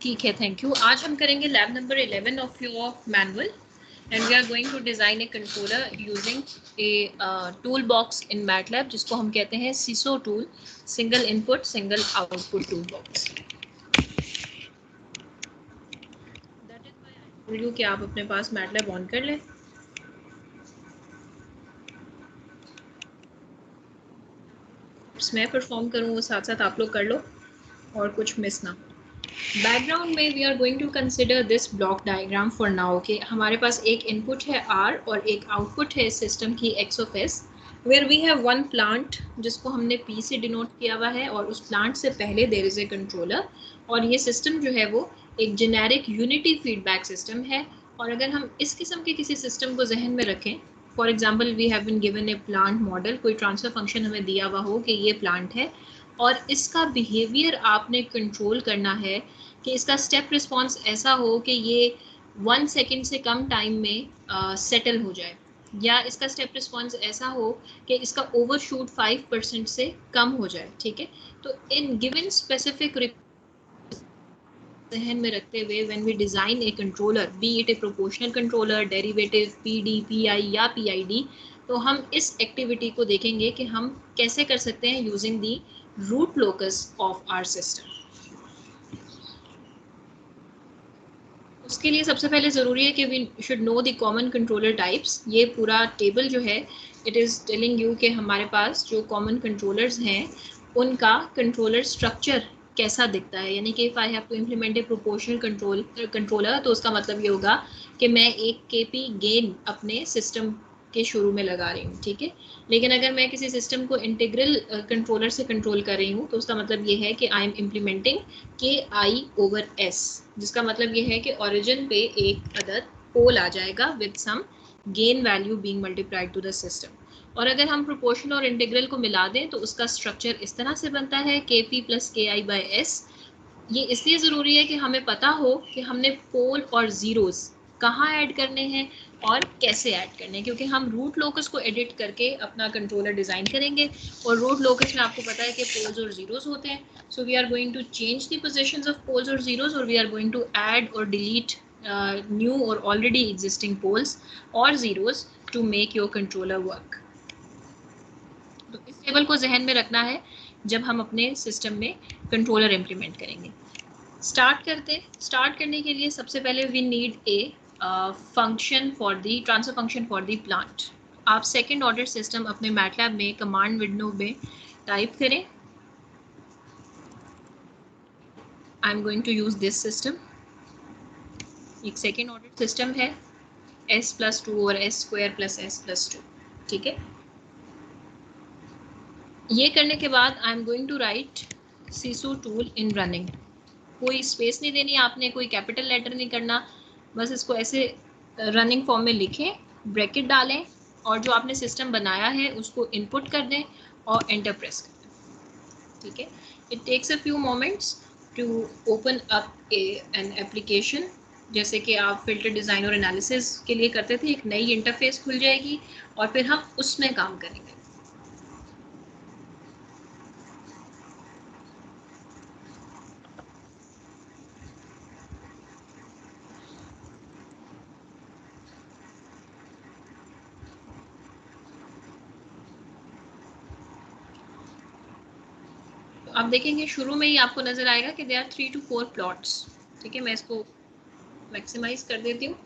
ठीक है, thank you. आज हम करेंगे lab number 11 of your manual and we are going to design a controller using a tool box in MATLAB जिसको हम कहते हैं SISO tool, single input single output tool box. That is why I told you कि आप अपने पास MATLAB on कर लें। मैं परफॉर्म करूँ वो साथ साथ आप लोग कर लो और कुछ मिस ना। बैकग्राउंड में we are going to consider this block diagram for now कि हमारे पास एक इनपुट है R और एक आउटपुट है सिस्टम की X of S, where we have one plant जिसको हमने P से डिनोट किया हुआ है और उस प्लांट से पहले देयर इज ए कंट्रोलर और ये सिस्टम जो है वो एक जेनेरिक यूनिटी फीडबैक सिस्टम है। और अगर हम इस किस्म के किसी सिस्टम को जहन में रखें, for example we have been given a plant model, कोई ट्रांसफर फंक्शन हमें दिया हुआ हो कि ये प्लांट है और इसका बिहेवियर आपने कंट्रोल करना है कि इसका स्टेप रिस्पॉन्स ऐसा हो कि ये 1 सेकेंड से कम टाइम में सेटल हो जाए, या इसका स्टेप रिस्पॉन्स ऐसा हो कि इसका ओवरशूट 5% से कम हो जाए। ठीक है, तो इन गिवन स्पेसिफिक ध्यान में रखते हुए when we design a controller, be it a proportional controller, derivative, PD, PI या पीआईडी, तो हम इस एक्टिविटी को देखेंगे कि हम कैसे कर सकते हैं using the root locus of our system. उसके लिए सबसे पहले ज़रूरी है कि we should know the common controller types. ये पूरा टेबल जो है इट इज़ टेलिंग यू कि हमारे पास जो कॉमन कंट्रोलर्स हैं उनका कंट्रोलर स्ट्रक्चर कैसा दिखता है। यानी कि if I have to implement a proportional controller तो उसका मतलब ये होगा कि मैं एक केपी गेन अपने सिस्टम के शुरू में लगा रही हूँ। ठीक है, लेकिन अगर मैं किसी सिस्टम को इंटीग्रल कंट्रोलर से कंट्रोल कर रही हूँ तो उसका मतलब ये है कि आई एम इम्प्लीमेंटिंग के आई ओवर एस, जिसका मतलब ये है कि ओरिजिन पे एक अदद पोल आ जाएगा with some gain value being multiplied to the system. और अगर हम प्रोपोर्शनल और इंटीग्रल को मिला दें तो उसका स्ट्रक्चर इस तरह से बनता है के पी प्लस के आई बाई एस। ये इसलिए ज़रूरी है कि हमें पता हो कि हमने पोल और ज़ीरोज़ कहाँ ऐड करने हैं और कैसे ऐड करने हैं, क्योंकि हम रूट लोकस को एडिट करके अपना कंट्रोलर डिज़ाइन करेंगे और रूट लोकस में आपको पता है कि पोल्स और ज़ीरोज़ होते हैं। So we are going to change the positions of poles और ज़ीरोज़ और we are going to add और डिलीट न्यू और ऑलरेडी एग्जिस्टिंग पोल्स और zeros to make your controller work. तो इस टेबल को जहन में रखना है जब हम अपने सिस्टम में कंट्रोलर इम्प्लीमेंट करेंगे। स्टार्ट करने के लिए सबसे पहले we need a function for the transfer function for the plant. आप सेकेंड ऑर्डर सिस्टम अपने मैटलैब में कमांड विंडो में टाइप करें, I am going to use this system. एक सेकेंड ऑर्डर सिस्टम है s+2 और s² प्लस s+2। ठीक है, ये करने के बाद I am going to write SISO tool in running. कोई स्पेस नहीं देनी आपने, कोई कैपिटल लेटर नहीं करना, बस इसको ऐसे रनिंग फॉर्म में लिखें, ब्रैकेट डालें और जो आपने सिस्टम बनाया है उसको इनपुट कर दें और एंटर प्रेस कर दें। ठीक है, it takes a few moments to open up an application. जैसे कि आप फिल्टर डिज़ाइन और एनालिसिस के लिए करते थे, एक नई इंटरफेस खुल जाएगी और फिर हम उसमें काम करेंगे। आप देखेंगे शुरू में ही आपको नजर आएगा कि देयर आर 3 to 4 प्लॉट्स। ठीक है, मैं इसको मैक्सिमाइज कर देती हूँ।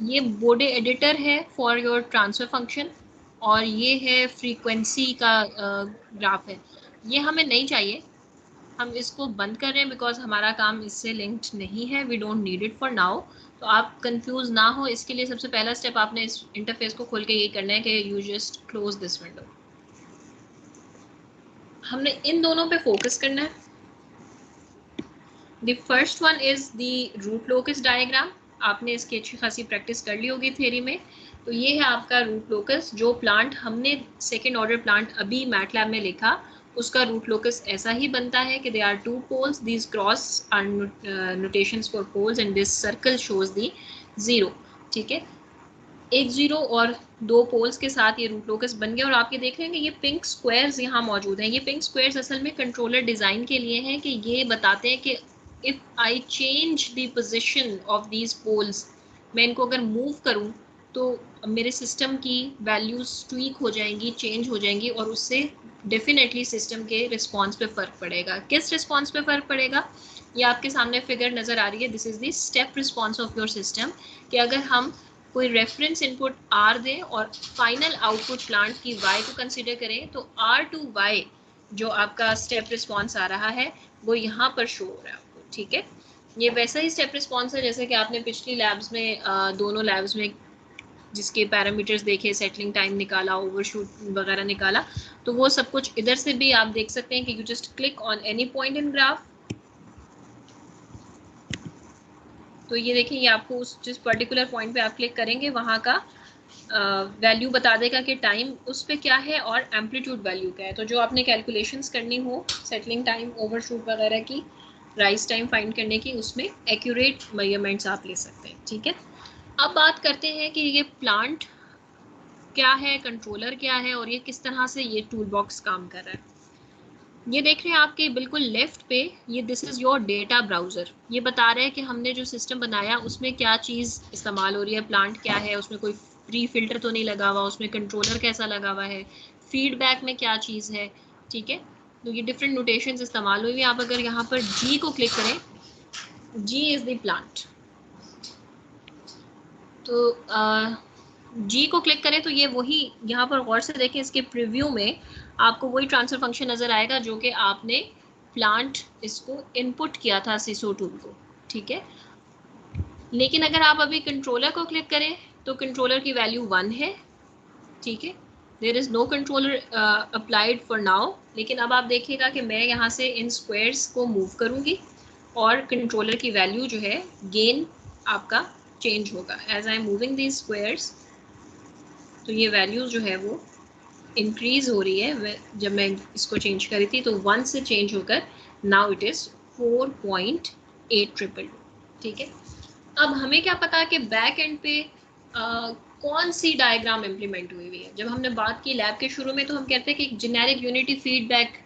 ये बोर्डे एडिटर है फॉर योर ट्रांसफर फंक्शन और ये है फ्रीक्वेंसी का ग्राफ है। ये हमें नहीं चाहिए, हम इसको बंद कर रहे हैं बिकॉज हमारा काम इससे लिंक्ड नहीं है, we don't need it for now. तो आप कंफ्यूज ना हो, इसके लिए सबसे पहला स्टेप आपने इस इंटरफेस को खोल के ये करना है कि you just close this window. हमने इन दोनों पे फोकस करना है। The first one is the root locus diagram. आपने इसकी अच्छी खासी प्रैक्टिस कर ली होगी थ्योरी में। तो ये है आपका रूट लोकस। जो प्लांट हमने सेकेंड ऑर्डर प्लांट अभी मैटलैब में लिखा उसका रूट लोकस ऐसा ही बनता है कि they are 2 poles, these cross are notations for poles and this circle shows the 0। ठीक है, एक 0 और 2 पोल्स के साथ ये रूट लोकस बन गया। और आप ये देख रहे हैं कि ये पिंक स्क्वायर्स यहाँ मौजूद हैं। ये पिंक स्क्वायर्स असल में कंट्रोलर डिज़ाइन के लिए हैं कि ये बताते हैं कि if I change the position of these poles, मैं इनको अगर मूव करूं तो मेरे सिस्टम की वैल्यूज ट्वीक हो जाएंगी, चेंज हो जाएंगी, और उससे डेफिनेटली सिस्टम के रिस्पॉन्स पे फ़र्क पड़ेगा। किस रिस्पॉन्स पे फ़र्क पड़ेगा? ये आपके सामने फिगर नज़र आ रही है, this is the step response of your system. कि अगर हम कोई रेफरेंस इनपुट आर दें और फाइनल आउटपुट प्लांट की वाई को कंसिडर करें, तो आर टू वाई जो आपका स्टेप रिस्पॉन्स आ रहा है वो यहाँ पर शो हो रहा है आपको, ठीक है। ये वैसा ही स्टेप रिस्पॉन्स है जैसे कि आपने पिछली लैब्स में दोनों लैब्स में जिसके पैरामीटर्स देखे, सेटलिंग टाइम निकाला, ओवरशूट वगैरह निकाला, तो वो सब कुछ इधर से भी आप देख सकते हैं कि you just click on any point in graph. तो ये देखिए, ये आपको उस जिस पर्टिकुलर पॉइंट पे आप क्लिक करेंगे वहाँ का वैल्यू बता देगा कि टाइम उस पर क्या है और एम्पलीट्यूड वैल्यू क्या है। तो जो आपने कैलकुलेशंस करनी हो सेटलिंग टाइम, ओवरशूट वगैरह की, राइज टाइम फाइंड करने की, उसमें एक्यूरेट मेजरमेंट्स आप ले सकते हैं, ठीक है। अब बात करते हैं कि ये प्लांट क्या है, कंट्रोलर क्या है, और ये किस तरह से ये टूल बॉक्स काम कर रहा है। ये देख रहे हैं आपके बिल्कुल लेफ्ट पे, ये this is your data browser. ये बता रहा है कि हमने जो सिस्टम बनाया उसमें क्या चीज़ इस्तेमाल हो रही है, प्लांट क्या है, उसमें कोई प्री फिल्टर तो नहीं लगा हुआ, उसमें कंट्रोलर कैसा लगा हुआ है, फीडबैक में क्या चीज़ है, ठीक है। तो ये डिफरेंट नोटेशंस इस्तेमाल हुई है। आप अगर यहाँ पर जी को क्लिक करें, जी इज़ द प्लांट, तो जी को क्लिक करें तो ये वही, यहाँ पर गौर से देखें, इसके प्रीव्यू में आपको वही ट्रांसफर फंक्शन नज़र आएगा जो कि आपने प्लांट इसको इनपुट किया था सिसो टूल को, ठीक है। लेकिन अगर आप अभी कंट्रोलर को क्लिक करें तो कंट्रोलर की वैल्यू 1 है, ठीक है। There is no controller applied for now. लेकिन अब आप देखिएगा कि मैं यहाँ से इन स्क्वायर्स को मूव करूँगी और कंट्रोलर की वैल्यू जो है गेन आपका चेंज होगा। As I am moving these squares, तो ये वैल्यूज़ जो है वो इंक्रीज़ हो रही है। जब मैं इसको चेंज करी थी तो 1 से चेंज होकर नाउ इट इज़ 4.8 ठीक है। अब हमें क्या पता कि बैक एंड पे कौन सी डायग्राम इम्प्लीमेंट हुई हुई है। जब हमने बात की लैब के शुरू में तो हम कहते हैं कि एक जेनेरिक यूनिटी फीडबैक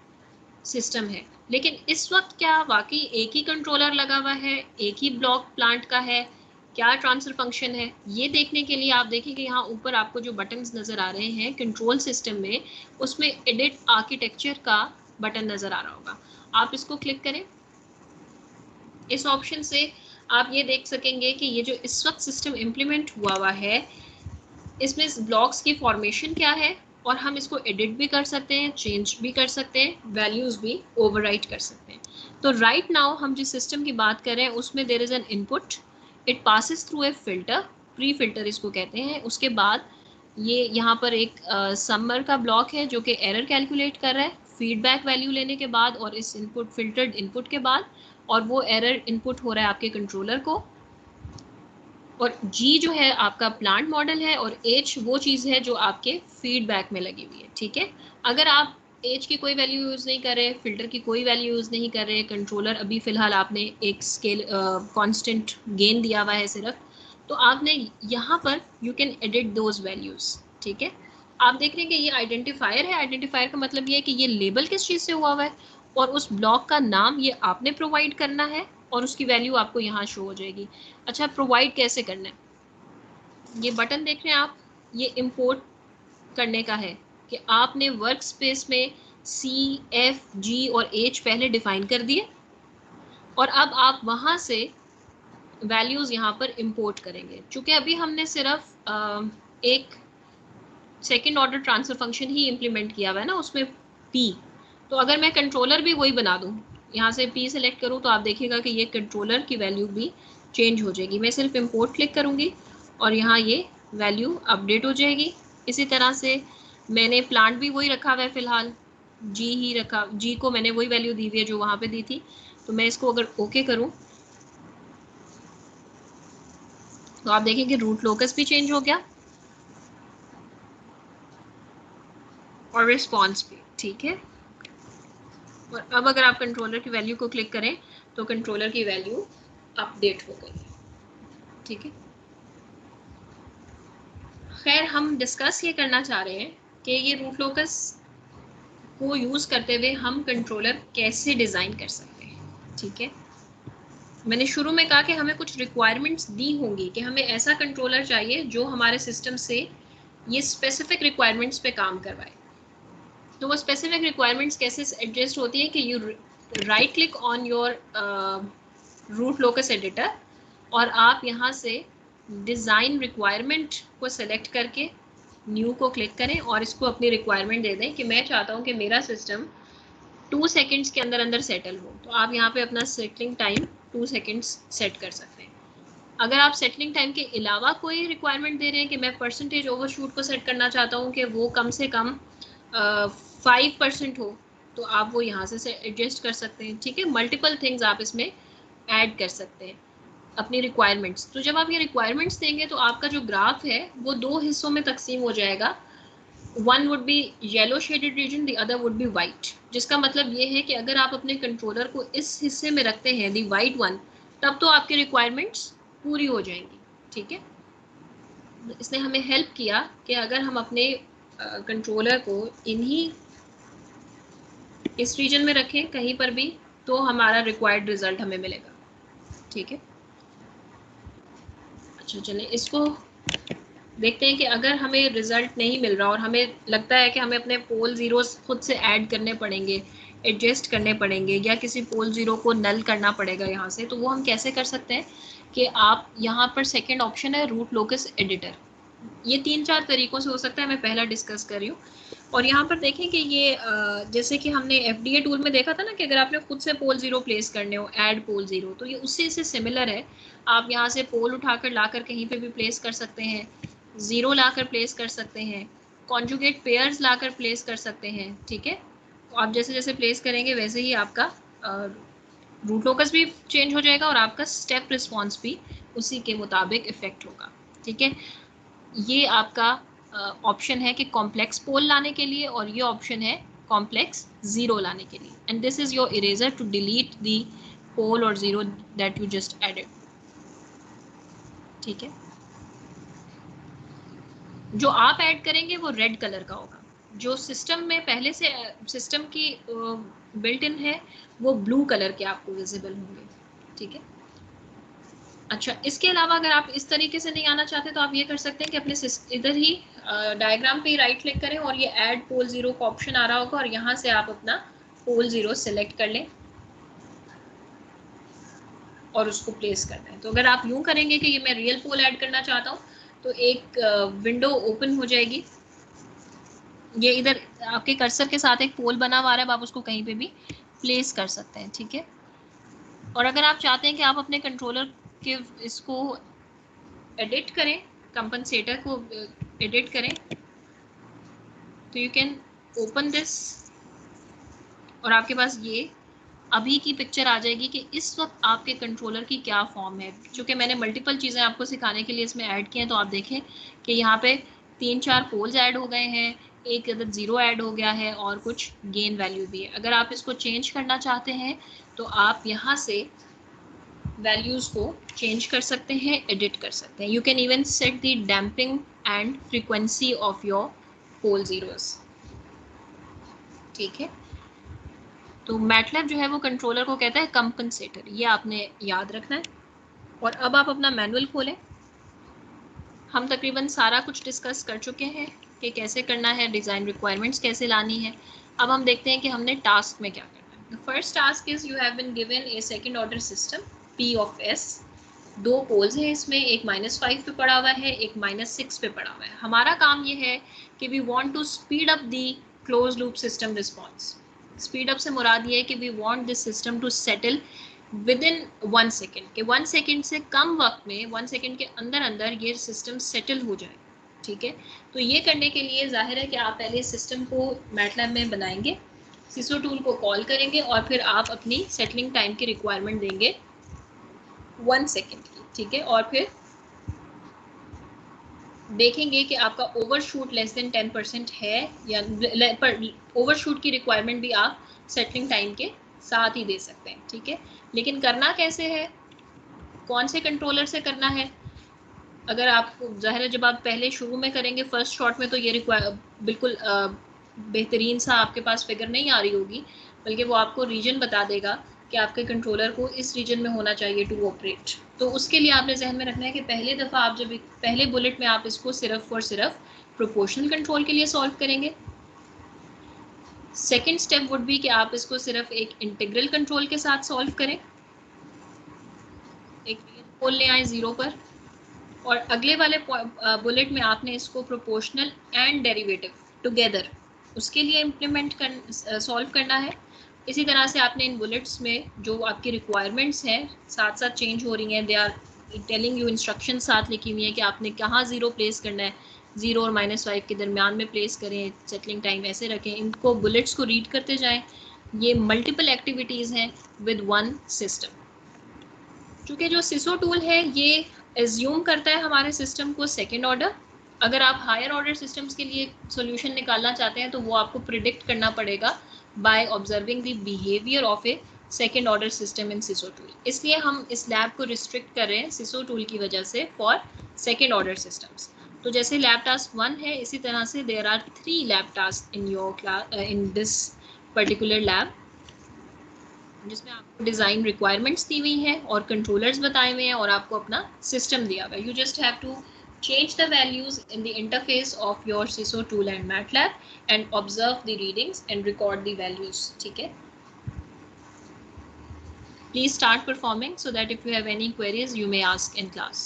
सिस्टम है, लेकिन इस वक्त क्या वाकई एक ही कंट्रोलर लगा हुआ है, एक ही ब्लॉक प्लांट का है, क्या ट्रांसफर फंक्शन है, ये देखने के लिए आप देखें कि यहाँ ऊपर आपको जो बटन्स नज़र आ रहे हैं कंट्रोल सिस्टम में, उसमें एडिट आर्किटेक्चर का बटन नज़र आ रहा होगा। आप इसको क्लिक करें। इस ऑप्शन से आप ये देख सकेंगे कि ये जो इस वक्त सिस्टम इम्प्लीमेंट हुआ है इसमें ब्लॉक्स की फॉर्मेशन क्या है, और हम इसको एडिट भी कर सकते हैं, चेंज भी कर सकते हैं, वैल्यूज़ भी ओवरराइट कर सकते हैं। तो राइट नाउ हम जिस सिस्टम की बात कर रहे हैं उसमें there is an input, it passes through a filter, pre filter इसको कहते हैं। उसके बाद ये यहाँ पर एक समर का ब्लॉक है जो कि एरर कैलकुलेट कर रहा है फीडबैक वैल्यू लेने के बाद और इस इनपुट फिल्टर्ड इनपुट के बाद, और वो एरर इनपुट हो रहा है आपके कंट्रोलर को। और जी जो है आपका प्लांट मॉडल है और एच वो चीज़ है जो आपके फीडबैक में लगी हुई है, ठीक है। अगर आप एच की कोई वैल्यू यूज़ नहीं कर रहे, फिल्टर की कोई वैल्यू यूज़ नहीं कर रहे, कंट्रोलर अभी फ़िलहाल आपने एक स्केल कांस्टेंट गेन दिया हुआ है सिर्फ, तो आपने यहाँ पर you can edit those values, ठीक है। आप देख रहे हैं कि ये आइडेंटिफायर है। आइडेंटिफायर का मतलब ये है कि ये लेबल किस चीज़ से हुआ हुआ है और उस ब्लॉक का नाम ये आपने प्रोवाइड करना है और उसकी वैल्यू आपको यहाँ शो हो जाएगी। अच्छा, प्रोवाइड कैसे करना है, ये बटन देख रहे हैं आप, ये इंपोर्ट करने का है कि आपने वर्क स्पेस में सी, एफ, जी और एच पहले डिफाइन कर दिए और अब आप वहाँ से वैल्यूज़ यहाँ पर इंपोर्ट करेंगे। चूँकि अभी हमने सिर्फ एक सेकेंड ऑर्डर ट्रांसफर फंक्शन ही इम्प्लीमेंट किया हुआ है ना उसमें पी, तो अगर मैं कंट्रोलर भी वही बना दूँ, यहाँ से पी सेलेक्ट करूँ, तो आप देखिएगा कि ये कंट्रोलर की वैल्यू भी चेंज हो जाएगी। मैं सिर्फ इंपोर्ट क्लिक करूँगी और यहाँ ये वैल्यू अपडेट हो जाएगी। इसी तरह से मैंने प्लांट भी वही रखा हुआ है फ़िलहाल, जी ही रखा, जी को मैंने वही वैल्यू दी हुई है जो वहाँ पे दी थी। तो मैं इसको अगर ओके करूँ तो आप देखेंगे रूट लोकस भी चेंज हो गया और रिस्पॉन्स भी, ठीक है। और अब अगर आप कंट्रोलर की वैल्यू को क्लिक करें तो कंट्रोलर की वैल्यू अपडेट हो गई, ठीक है। खैर, हम डिस्कस ये करना चाह रहे हैं कि ये रूट लोकस को यूज़ करते हुए हम कंट्रोलर कैसे डिज़ाइन कर सकते हैं, ठीक है। मैंने शुरू में कहा कि हमें कुछ रिक्वायरमेंट्स दी होंगी कि हमें ऐसा कंट्रोलर चाहिए जो हमारे सिस्टम से ये स्पेसिफिक रिक्वायरमेंट्स पे काम करवाए। तो वो स्पेसिफिक रिक्वायरमेंट्स कैसे एडजस्ट होती है कि you right click on your root locus editor और आप यहाँ से डिज़ाइन रिक्वायरमेंट को सेलेक्ट करके न्यू को क्लिक करें और इसको अपनी रिक्वायरमेंट दे दें कि मैं चाहता हूँ कि मेरा सिस्टम 2 सेकेंड्स के अंदर अंदर सेटल हो। तो आप यहाँ पे अपना सेटलिंग टाइम 2 सेकेंड्स सेट कर सकते हैं। अगर आप सेटलिंग टाइम के अलावा कोई रिक्वायरमेंट दे रहे हैं कि मैं परसेंटेज ओवरशूट को सेट करना चाहता हूँ कि वो कम से कम 5% हो, तो आप वो यहाँ से एडजस्ट कर सकते हैं। ठीक है, मल्टीपल थिंग्स आप इसमें ऐड कर सकते हैं अपनी रिक्वायरमेंट्स। तो जब आप ये रिक्वायरमेंट्स देंगे तो आपका जो ग्राफ है वो 2 हिस्सों में तकसीम हो जाएगा। One would be yellow shaded region, the other would be white, जिसका मतलब ये है कि अगर आप अपने कंट्रोलर को इस हिस्से में रखते हैं द वाइट वन, तब तो आपकी रिक्वायरमेंट्स पूरी हो जाएंगी। ठीक है, इसने हमें हेल्प किया कि अगर हम अपने कंट्रोलर को इन्हीं इस रीजन में रखें कहीं पर भी, तो हमारा रिक्वायर्ड रिजल्ट हमें मिलेगा। ठीक है, अच्छा चलें इसको देखते हैं कि अगर हमें रिजल्ट नहीं मिल रहा और हमें लगता है कि हमें अपने पोल ज़ीरोस खुद से ऐड करने पड़ेंगे, एडजस्ट करने पड़ेंगे, या किसी पोल ज़ीरो को नल करना पड़ेगा यहाँ से, तो वो हम कैसे कर सकते हैं कि आप यहाँ पर सेकेंड ऑप्शन है रूट लोकस एडिटर। ये 3-4 तरीक़ों से हो सकता है, मैं पहला डिस्कस कर रही हूँ। और यहाँ पर देखें कि ये जैसे कि हमने FDA टूल में देखा था ना कि अगर आपने खुद से पोल ज़ीरो प्लेस करने हो, ऐड पोल ज़ीरो, तो ये उससे से सिमिलर है। आप यहाँ से पोल उठाकर लाकर कहीं पे भी प्लेस कर सकते हैं, ज़ीरो लाकर प्लेस कर सकते हैं, कॉन्जुगेट पेयर्स लाकर प्लेस कर सकते हैं। ठीक है, तो आप जैसे जैसे प्लेस करेंगे वैसे ही आपका रूट लोकस भी चेंज हो जाएगा और आपका स्टेप रिस्पॉन्स भी उसी के मुताबिक इफ़ेक्ट होगा। ठीक है, ये आपका ऑप्शन है कि कॉम्प्लेक्स पोल लाने के लिए, और ये ऑप्शन है कॉम्प्लेक्स ज़ीरो लाने के लिए। And this is your eraser to delete the pole और zero that you just added. ठीक है, जो आप ऐड करेंगे वो रेड कलर का होगा, जो सिस्टम में पहले से सिस्टम की बिल्ट इन है वो ब्लू कलर के आपको विजिबल होंगे। ठीक है, अच्छा इसके अलावा अगर आप इस तरीके से नहीं आना चाहते तो आप ये कर सकते हैं कि अपने इधर ही डायग्राम पे राइट क्लिक करें और ये ऐड पोल ज़ीरो का ऑप्शन आ रहा होगा और यहाँ से आप अपना पोल ज़ीरो सेलेक्ट कर लें और उसको प्लेस करना है। तो अगर आप यूँ करेंगे कि ये मैं रियल पोल ऐड करना चाहता हूँ तो एक विंडो ओपन हो जाएगी। ये इधर आपके कर्सर के साथ एक पोल बना हुआ है, आप उसको कहीं पे भी प्लेस कर सकते हैं। ठीक है, और अगर आप चाहते हैं कि आप अपने कंट्रोलर के इसको एडिट करें, कंपनसेटर को एडिट करें, तो यू कैन ओपन दिस और आपके पास ये अभी की पिक्चर आ जाएगी कि इस वक्त आपके कंट्रोलर की क्या फॉर्म है। चूँकि मैंने मल्टीपल चीज़ें आपको सिखाने के लिए इसमें ऐड की हैं, तो आप देखें कि यहाँ पे 3-4 पोल्स ऐड हो गए हैं, एक अदद ज़ीरो ऐड हो गया है और कुछ गेन वैल्यू भी है। अगर आप इसको चेंज करना चाहते हैं तो आप यहाँ से वैल्यूज़ को चेंज कर सकते हैं, एडिट कर सकते हैं। You can even set the damping and frequency of your pole zeros. ठीक है, तो मैटलैब जो है वो कंट्रोलर को कहता है कंपनसेटर, ये आपने याद रखना है। और अब आप अपना मैनुअल खोलें। हम तकरीबन सारा कुछ डिस्कस कर चुके हैं कि कैसे करना है, डिज़ाइन रिक्वायरमेंट्स कैसे लानी है। अब हम देखते हैं कि हमने टास्क में क्या करना है। The first task is you have been given a second order system P of S। 2 poles हैं इसमें, एक -5 पे पड़ा हुआ है, एक -6 पे पड़ा हुआ है। हमारा काम ये है कि we want to speed up the close loop system response. Speed up से मुराद ये है कि we want this system to settle within 1 second, के 1 सेकेंड से कम वक्त में, 1 सेकेंड के अंदर अंदर ये सिस्टम सेटल हो जाए। ठीक है, तो ये करने के लिए जाहिर है कि आप पहले सिस्टम को मैटलैब में बनाएंगे, सिसो टूल को कॉल करेंगे और फिर आप अपनी सेटलिंग टाइम की रिक्वायरमेंट देंगे 1 सेकेंड की। ठीक है, और फिर देखेंगे कि आपका ओवरशूट लेस देन 10% है या ओवरशूट की रिक्वायरमेंट भी आप सेटलिंग टाइम के साथ ही दे सकते हैं। ठीक है, लेकिन करना कैसे है, कौन से कंट्रोलर से करना है। अगर आप ज़ाहिर है जब आप पहले शुरू में करेंगे फर्स्ट शॉट में तो ये बिल्कुल बेहतरीन सा आपके पास फिगर नहीं आ रही होगी, बल्कि वो आपको रीजन बता देगा कि आपके कंट्रोलर को इस रीजन में होना चाहिए टू ऑपरेट। तो उसके लिए आपने जहन में रखना है कि पहले दफ़ा आप जब पहले बुलेट में आप इसको सिर्फ और सिर्फ प्रोपोर्शनल कंट्रोल के लिए सॉल्व करेंगे। सेकेंड स्टेप वुड बी कि आप इसको सिर्फ एक इंटीग्रल कंट्रोल के साथ सॉल्व करें, एक रियल पोल ले आए 0 पर, और अगले वाले बुलेट में आपने इसको प्रोपोर्शनल एंड डेरिवेटिव टुगेदर उसके लिए इम्प्लीमेंट सॉल्व करना है। इसी तरह से आपने इन बुलेट्स में जो आपकी रिक्वायरमेंट्स हैं साथ साथ चेंज हो रही हैं, they are telling you, instruction साथ लिखी हुई है कि आपने कहाँ 0 प्लेस करना है, 0 और -5 के दरमियान में प्लेस करें, सेटलिंग टाइम ऐसे रखें। इनको बुलेट्स को रीड करते जाएं। ये मल्टीपल एक्टिविटीज़ हैं विद वन सिस्टम। चूँकि जो सिसो टूल है ये एज्यूम करता है हमारे सिस्टम को सेकेंड ऑर्डर। अगर आप हायर ऑर्डर सिस्टम्स के लिए सॉल्यूशन निकालना चाहते हैं तो वो आपको प्रिडिक्ट करना पड़ेगा by observing the behaviour of A second order system in seesaw tool. इसलिए हम इस लैब को रिस्ट्रिक्ट कर रहे हैं सिसो टूल की वजह से फॉर सेकेंड ऑर्डर सिस्टम्स। तो जैसे लैब टास्क 1 है, इसी तरह से there are 3 lab task in your class in this particular lab, जिसमें आपको डिज़ाइन रिक्वायरमेंट्स दी हुई हैं और कंट्रोलर्स बताए हुए हैं और आपको अपना सिस्टम दिया हुआ है। You just have to change the values in the interface of your SISO tool and MATLAB and observe the readings and record the values. ठीक है? Please start performing so that if you have any queries you may ask in class.